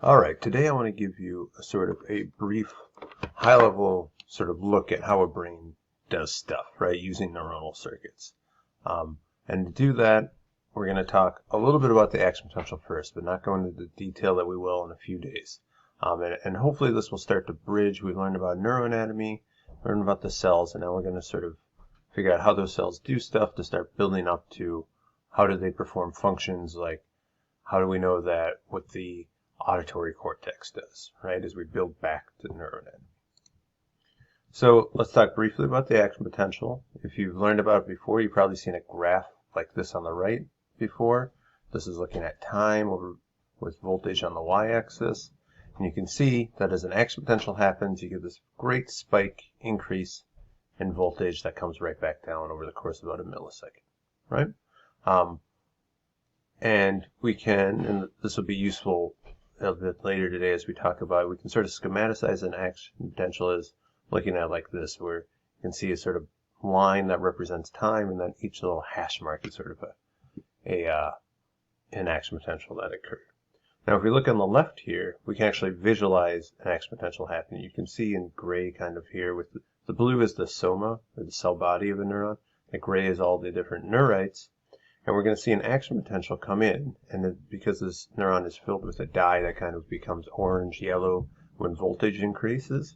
Alright, today I want to give you a sort of a brief, high-level sort of look at how a brain does stuff, right, using neuronal circuits. And to do that, we're going to talk a little bit about the action potential first, but not go into the detail that we will in a few days. And hopefully this will start to bridge. We've learned about neuroanatomy, learned about the cells, and now we're going to sort of figure out how those cells do stuff to start building up to how do they perform functions, like how do we know that what the auditory cortex does, right, as we build back to neuroanatomy. So let's talk briefly about the action potential. If you've learned about it before, you've probably seen a graph like this on the right before. This is looking at time with voltage on the y-axis. And you can see that as an action potential happens, you get this great spike increase in voltage that comes right back down over the course of about a millisecond, right? And we can, and this will be useful a bit later today as we talk about it, we can sort of schematicize an action potential as looking at like this, where you can see a sort of line that represents time, and then each little hash mark is sort of an action potential that occurred. Now, if we look on the left here, we can actually visualize an action potential happening. You can see in gray kind of here, with the blue is the soma, or the cell body of a neuron. The gray is all the different neurites. And we're going to see an action potential come in, and because this neuron is filled with a dye that kind of becomes orange, yellow when voltage increases,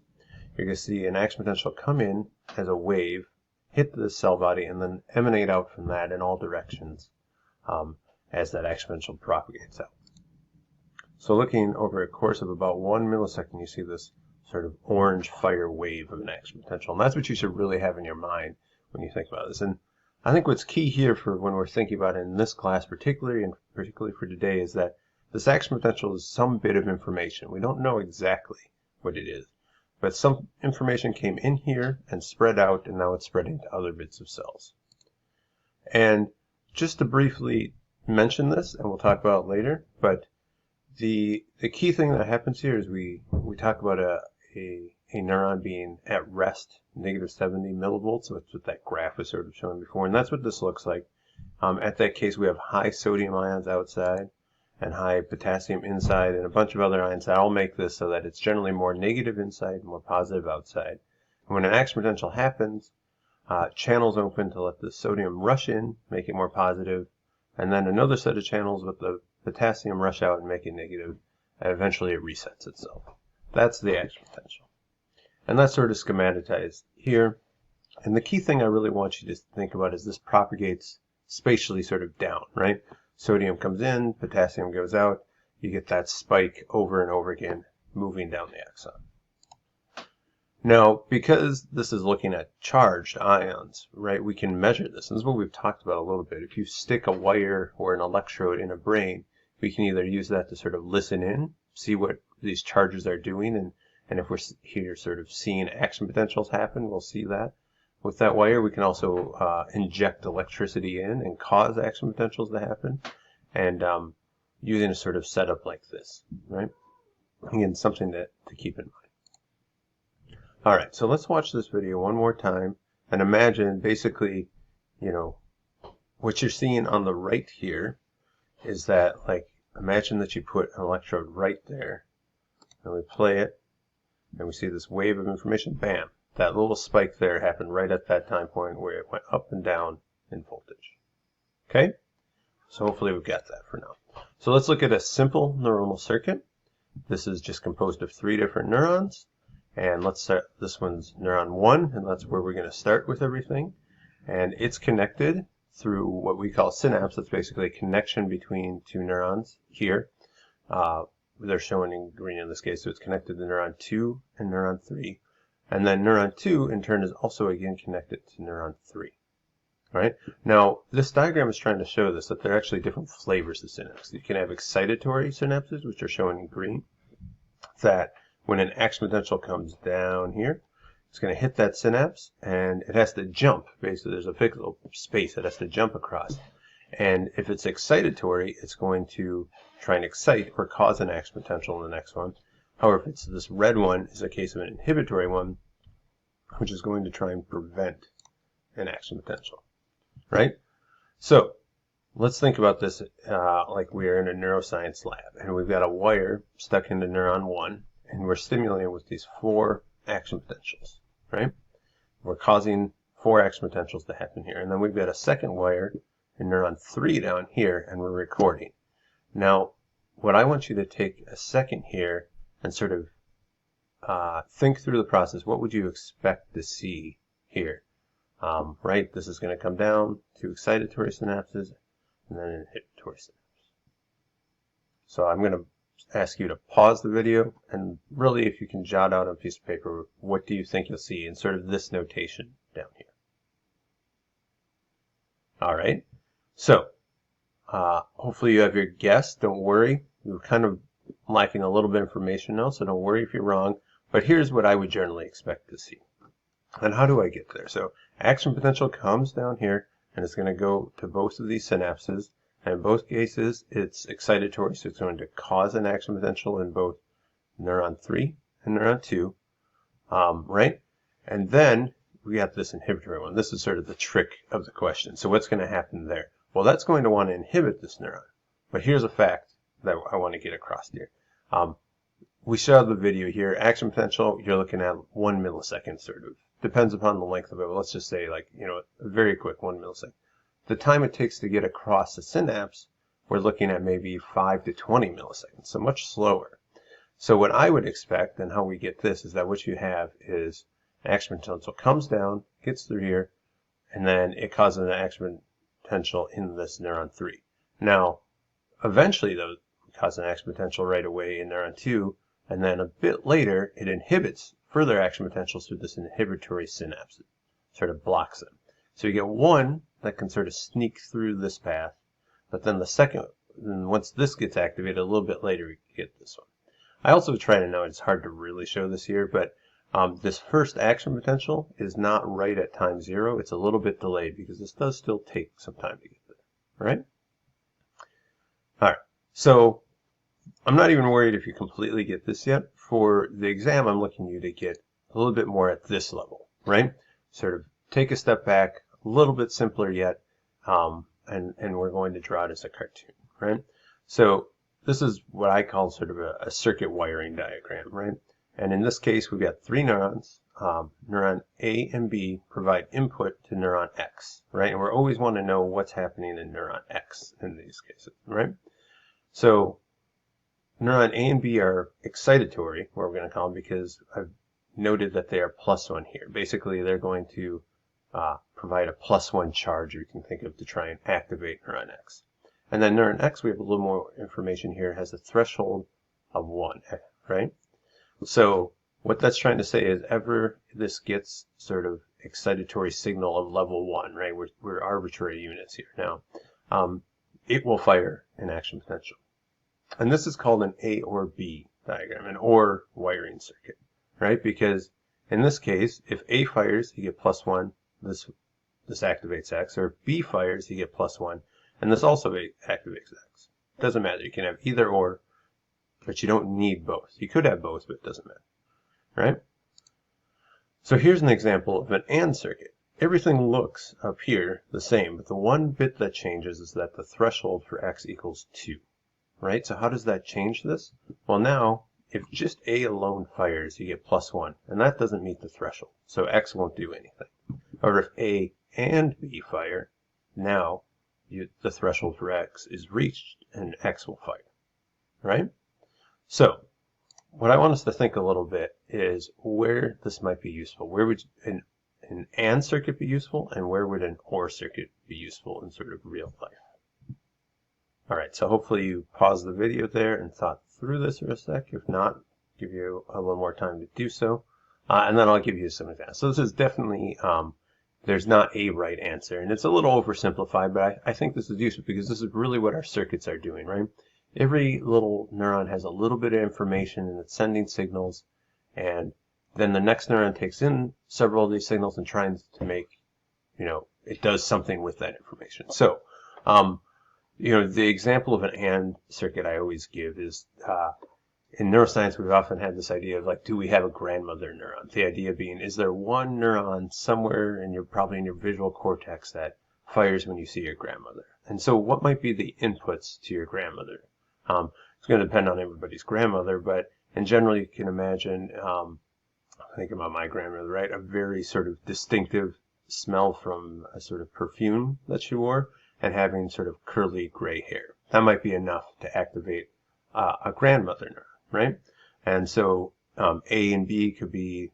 you're going to see an action potential come in as a wave, hit the cell body, and then emanate out from that in all directions as that action potential propagates out. So looking over a course of about 1 millisecond, you see this sort of orange fire wave of an action potential. And that's what you should really have in your mind when you think about this. And I think what's key here for when we're thinking about it in this class particularly, and particularly for today, is that this action potential is some bit of information. We don't know exactly what it is, but some information came in here and spread out, and now it's spreading to other bits of cells. And just to briefly mention this, and we'll talk about it later, but the key thing that happens here is we talk about a neuron being at rest, -70 millivolts. So that's what that graph was sort of showing before, and that's what this looks like. At that case, we have high sodium ions outside and high potassium inside, and a bunch of other ions that all make this so that it's generally more negative inside, more positive outside. And when an action potential happens, channels open to let the sodium rush in, make it more positive, and then another set of channels with the potassium rush out and make it negative, and eventually it resets itself. That's the action potential. And that's sort of schematized here. And the key thing I really want you to think about is this propagates spatially sort of down, right? Sodium comes in, potassium goes out. You get that spike over and over again, moving down the axon. Now, because this is looking at charged ions, right, we can measure this. And this is what we've talked about a little bit. If you stick a wire or an electrode in a brain, we can either use that to sort of listen in, see what these charges are doing, and if we're here sort of seeing action potentials happen, we'll see that. With that wire, we can also inject electricity in and cause action potentials to happen, and using a sort of setup like this, right? Again, something to keep in mind. All right, so let's watch this video one more time and imagine basically, what you're seeing on the right here is that, like, imagine that you put an electrode right there, and we play it, and we see this wave of information, bam, that little spike there happened right at that time point where it went up and down in voltage. Okay? So hopefully we've got that for now. So let's look at a simple neuronal circuit. This is just composed of 3 different neurons. And let's start, this one's neuron 1, and that's where we're going to start with everything. And it's connected through what we call synapse. That's basically a connection between 2 neurons here. They're shown in green in this case, so it's connected to neuron 2 and neuron 3. And then neuron 2, in turn, is also again connected to neuron 3. Right? Now, this diagram is trying to show this, that there are actually different flavors of synapse. You can have excitatory synapses, which are shown in green, that when an action potential comes down here, it's going to hit that synapse, and it has to jump. Basically, there's a pixel space it has to jump across. And if it's excitatory, it's going to try and excite or cause an action potential in the next one. However, if it's this red one, is a case of an inhibitory one, which is going to try and prevent an action potential, right? So let's think about this like we are in a neuroscience lab, and we've got a wire stuck into neuron 1, and we're stimulating with these 4 action potentials, right? We're causing 4 action potentials to happen here. And then we've got a second wire in neuron 3 down here, and we're recording. Now, what I want you to take a second here and sort of think through the process. What would you expect to see here? Right, this is going to come down to excitatory synapses and then inhibitory synapses. So I'm going to ask you to pause the video and really, if you can jot out on a piece of paper, what do you think you'll see in sort of this notation down here? All right, so hopefully you have your guess. Don't worry, you're kind of lacking a little bit of information now, so don't worry if you're wrong. But here's what I would generally expect to see. And how do I get there? So action potential comes down here, and it's going to go to both of these synapses. And in both cases, it's excitatory, so it's going to cause an action potential in both neuron 3 and neuron 2, right? And then we got this inhibitory one. This is sort of the trick of the question. So what's going to happen there? Well, that's going to want to inhibit this neuron. But here's a fact that I want to get across here. We saw the video here. Action potential, you're looking at 1 millisecond sort of. Depends upon the length of it. But let's just say like, a very quick 1 millisecond. The time it takes to get across the synapse, we're looking at maybe 5 to 20 milliseconds, so much slower. So what I would expect, and how we get this, is that what you have is action potential comes down, gets through here, and then it causes an action potential in this neuron 3. Now, eventually, though, it causes an action potential right away in neuron 2, and then a bit later, it inhibits further action potentials through this inhibitory synapse. It sort of blocks them. So you get one that can sort of sneak through this path, but then the second, once this gets activated a little bit later, we get this one. I also try to know, it's hard to really show this here, but this first action potential is not right at time 0. It's a little bit delayed because this does still take some time to get there, right? All right, so I'm not even worried if you completely get this yet. For the exam, I'm looking you to get a little bit more at this level, right? Sort of take a step back, a little bit simpler yet, and we're going to draw it as a cartoon, right? So this is what I call sort of a circuit wiring diagram, right? And in this case, we've got 3 neurons. Neuron A and B provide input to neuron X, right? And we always want to know what's happening in neuron X in these cases, right? So neuron A and B are excitatory, what we're going to call them, because I've noted that they are +1 here. Basically, they're going to provide a +1 charge, you can think of, to try and activate neuron X. And then neuron X, we have a little more information here, has a threshold of 1, right? So what that's trying to say is ever this gets sort of excitatory signal of level 1, right? We're arbitrary units here now. It will fire an action potential. And this is called an A or B diagram, an OR wiring circuit, right? Because in this case, if A fires, you get +1, this activates X, or if B fires, you get +1, and this also activates X. It doesn't matter, you can have either or, but you don't need both. You could have both, but it doesn't matter, right? So here's an example of an AND circuit. Everything looks up here the same, but the one bit that changes is that the threshold for X equals 2, right? So how does that change this? Well, now, if just A alone fires, you get +1, and that doesn't meet the threshold, so X won't do anything. Or if A and B fire, now the threshold for X is reached, and X will fire, right? So what I want us to think a little bit is where this might be useful. Where would an AND circuit be useful, and where would an OR circuit be useful in sort of real life? All right, so hopefully you paused the video there and thought through this for a sec. If not, give you a little more time to do so. And then I'll give you some examples. So this is definitely, there's not a right answer, and it's a little oversimplified, but I think this is useful because this is really what our circuits are doing, right? Every little neuron has a little bit of information and it's sending signals, and then the next neuron takes in several of these signals and tries to make, it does something with that information. So, the example of an AND circuit I always give is, in neuroscience, we've often had this idea of like, do we have a grandmother neuron? The idea being, is there one neuron somewhere probably in your visual cortex that fires when you see your grandmother. And so what might be the inputs to your grandmother? It's going to depend on everybody's grandmother, but in general you can imagine, think about my grandmother, right? A very sort of distinctive smell from a sort of perfume that she wore, and having sort of curly gray hair. That might be enough to activate a grandmother neuron, right? And so A and B could be,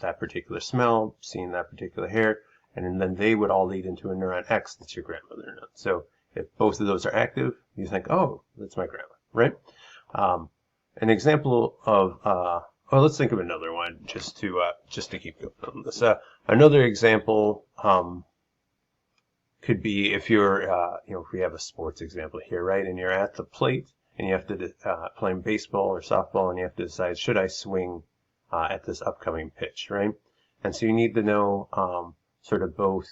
that particular smell, seeing that particular hair, and then they would all lead into a neuron X that's your grandmother neuron. So if both of those are active, you think, oh, that's my grandma, right? An example of, let's think of another one just to keep going on this. Another example could be if you're, if we have a sports example here, right? And you're at the plate and you have to playing baseball or softball, and you have to decide, should I swing at this upcoming pitch, right? And so you need to know sort of both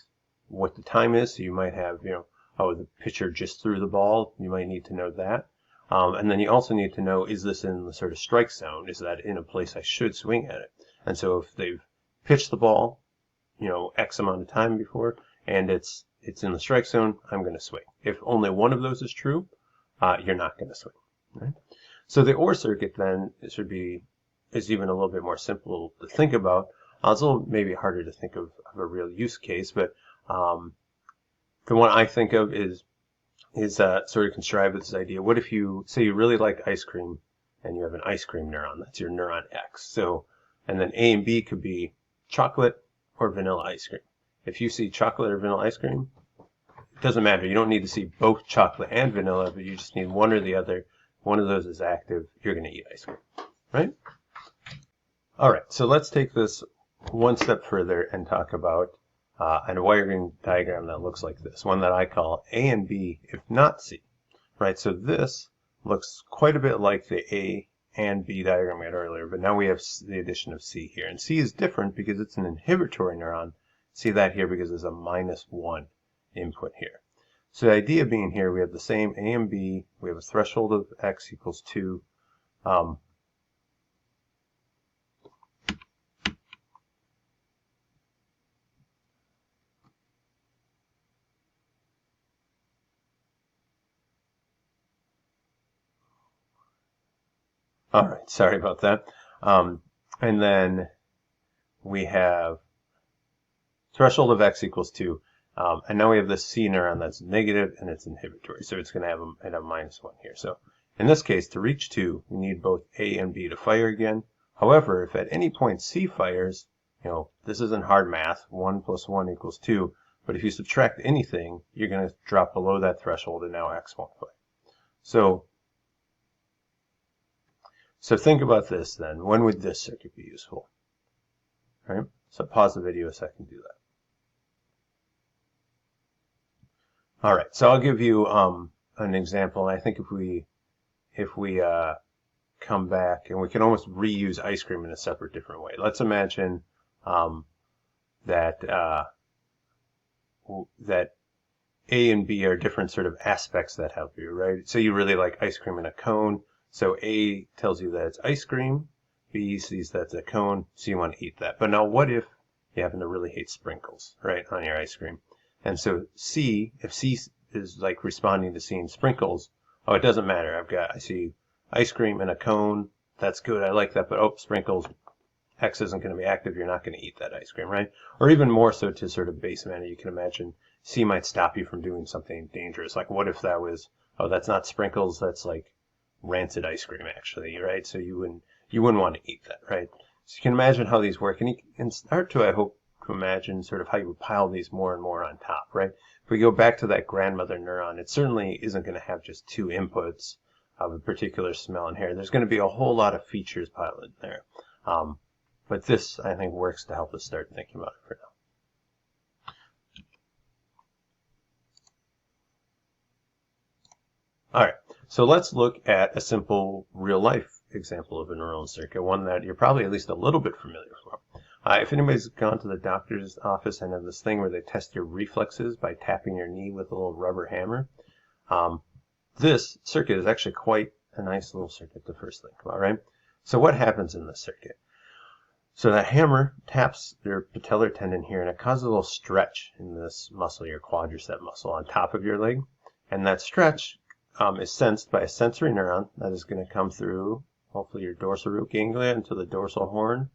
what the time is. So you might have, the pitcher just threw the ball. You might need to know that. And then you also need to know, is this in the sort of strike zone? Is that in a place I should swing at it? And so if they've pitched the ball, X amount of time before, and it's in the strike zone, I'm going to swing. If only one of those is true, you're not going to swing. Right? So the OR circuit then is even a little bit more simple to think about. It's a little maybe harder to think of a real use case, but the one I think of is sort of contrived with this idea. What if you say you really like ice cream and you have an ice cream neuron? That's your neuron X. So, and then A and B could be chocolate or vanilla ice cream. If you see chocolate or vanilla ice cream, it doesn't matter. You don't need to see both chocolate and vanilla, but you just need one or the other. One of those is active. You're going to eat ice cream, right? All right, so let's take this one step further and talk about a wiring diagram that looks like this, one that I call A and B, if not C, right? So this looks quite a bit like the A and B diagram we had earlier, but now we have the addition of C here. And C is different because it's an inhibitory neuron. See that here because there's a -1 input here. So the idea being here, we have the same A and B. We have a threshold of X equals 2. All right, sorry about that. And then we have threshold of X equals 2. And now we have this C neuron that's negative and it's inhibitory. So it's going to have a -1 here. So in this case, to reach 2, we need both A and B to fire again. However, if at any point C fires, this isn't hard math, 1 + 1 = 2. But if you subtract anything, you're going to drop below that threshold and now X won't fire. So think about this then. When would this circuit be useful? Right? So pause the video a second to do that. All right, so I'll give you an example. I think if we come back, and we can almost reuse ice cream in a separate different way. Let's imagine that A and B are different sort of aspects that help you, right? So you really like ice cream in a cone. So A tells you that it's ice cream, B sees that it's a cone, so you want to eat that. But now what if you happen to really hate sprinkles, right, on your ice cream? And so C, if C is like responding to seeing sprinkles, oh, it doesn't matter. I see ice cream in a cone, that's good, I like that, but oh, sprinkles, X isn't going to be active, you're not going to eat that ice cream, right? Or even more so to sort of base manner, you can imagine C might stop you from doing something dangerous. Like what if that was, oh, that's not sprinkles, that's like rancid ice cream actually, right? So you wouldn't want to eat that, right? So you can imagine how these work, and you can start to, I hope, to imagine sort of how you would pile these more and more on top, right? If we go back to that grandmother neuron, it certainly isn't going to have just 2 inputs of a particular smell and hair. There's going to be a whole lot of features piled in there. But this, I think, works to help us start thinking about it for now. All right, so let's look at a simple real-life example of a neuronal circuit, one that you're probably at least a little bit familiar with. If anybody's gone to the doctor's office and have this thing where they test your reflexes by tapping your knee with a little rubber hammer, this circuit is actually quite a nice little circuit to first think about, right? So what happens in this circuit? So that hammer taps your patellar tendon here, and it causes a little stretch in this muscle, your quadricep muscle on top of your leg. And that stretch is sensed by a sensory neuron that is going to come through, hopefully, your dorsal root ganglia into the dorsal horn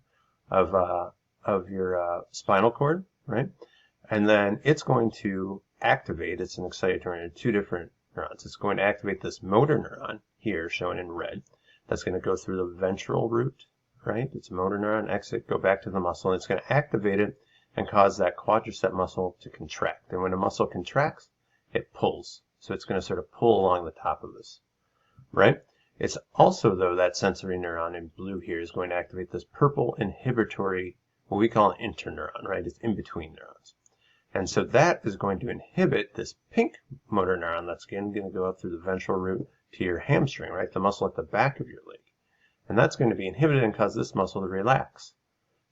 of your spinal cord, right? And then it's going to activate, it's an excitatory in two different neurons. It's going to activate this motor neuron here, shown in red. That's going to go through the ventral root, right? It's a motor neuron, exit, go back to the muscle, and it's going to activate it and cause that quadricep muscle to contract. And when a muscle contracts, it pulls. So it's going to sort of pull along the top of this, right? It's also, though, that sensory neuron in blue here is going to activate this purple inhibitory, what we call an interneuron, right? It's in between neurons. And so that is going to inhibit this pink motor neuron that's again going to go up through the ventral root to your hamstring, right? The muscle at the back of your leg. And that's going to be inhibited and cause this muscle to relax.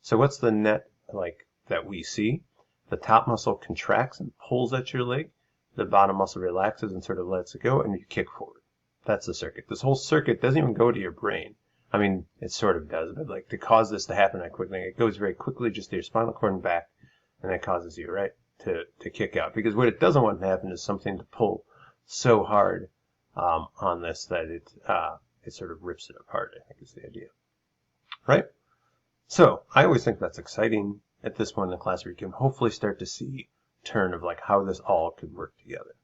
So what's the net like that we see? The top muscle contracts and pulls at your leg. The bottom muscle relaxes and sort of lets it go, and you kick forward. That's the circuit. This whole circuit doesn't even go to your brain. I mean, it sort of does, but like to cause this to happen that quickly, it goes very quickly just to your spinal cord and back, and that causes you, right, to kick out. Because what it doesn't want to happen is something to pull so hard on this that it sort of rips it apart, I think is the idea. Right? So I always think that's exciting at this point in the class where you can hopefully start to see turn of like how this all could work together.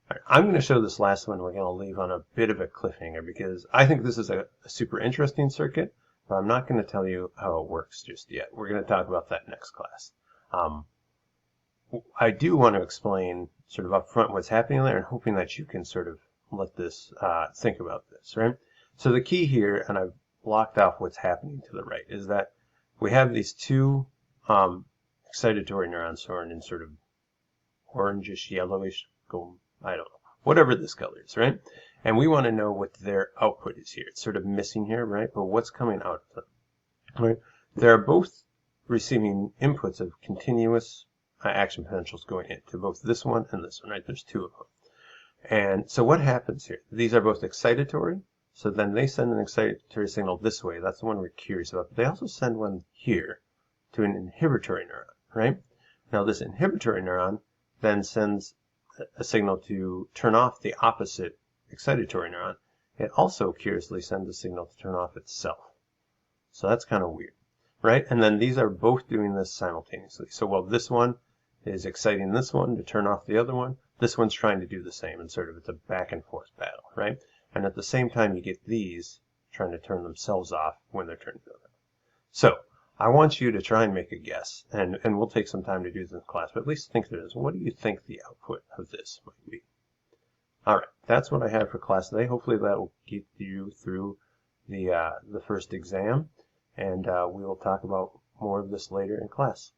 All right, I'm going to show this last one. We're going to leave on a bit of a cliffhanger because I think this is a super interesting circuit, but I'm not going to tell you how it works just yet. We're going to talk about that next class. I do want to explain sort of up front what's happening there and hoping that you can sort of let this think about this, right? So the key here, and I've blocked off what's happening to the right, is that we have these two excitatory neurons shown in sort of orangish, yellowish, gold, I don't know, whatever this color is, right? And we want to know what their output is here. It's sort of missing here, right? But what's coming out of them, right? They're both receiving inputs of continuous action potentials going into both this one and this one, right? There's two of them. And so what happens here? These are both excitatory. So then they send an excitatory signal this way. That's the one we're curious about. But they also send one here to an inhibitory neuron, right? Now this inhibitory neuron then sends a signal to turn off the opposite excitatory neuron. It also curiously sends a signal to turn off itself. So that's kind of weird, right? And then these are both doing this simultaneously. So while this one is exciting this one to turn off the other one, this one's trying to do the same, and sort of it's a back and forth battle, right? And at the same time, you get these trying to turn themselves off when they're turned on. So I want you to try and make a guess, and we'll take some time to do this in class, but at least think through this. What do you think the output of this might be? All right, that's what I have for class today. Hopefully that will get you through the first exam, and we will talk about more of this later in class.